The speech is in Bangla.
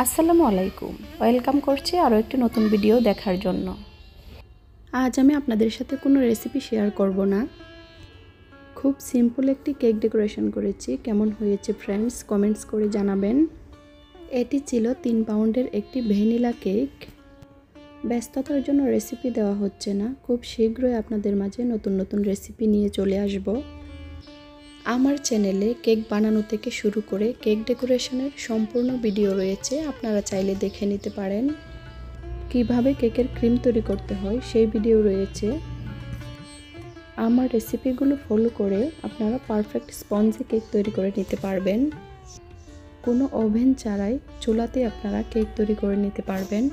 আসসালামু আলাইকুম, ওয়েলকাম করছি আরও একটি নতুন ভিডিও দেখার জন্য। আজ আমি আপনাদের সাথে কোনো রেসিপি শেয়ার করব না, খুব সিম্পল একটি কেক ডেকোরেশন করেছি। কেমন হয়েছে ফ্রেন্ডস, কমেন্টস করে জানাবেন। এটি ছিল 3 পাউন্ডের একটি ভ্যানিলা কেক। ব্যস্ততার জন্য রেসিপি দেওয়া হচ্ছে না, খুব শীঘ্রই আপনাদের মাঝে নতুন নতুন রেসিপি নিয়ে চলে আসব। আমার চ্যানেলে কেক বানানো থেকে শুরু করে কেক ডেকোরেশনের সম্পূর্ণ ভিডিও রয়েছে, আপনারা চাইলে দেখে নিতে পারেন। কিভাবে কেকের ক্রিম তৈরি করতে হয় সেই ভিডিও রয়েছে। আমার রেসিপিগুলো ফলো করে আপনারা পারফেক্ট স্পঞ্জি কেক তৈরি করে নিতে পারবেন। কোনো ওভেন ছাড়াই চুলাতে আপনারা কেক তৈরি করে নিতে পারবেন।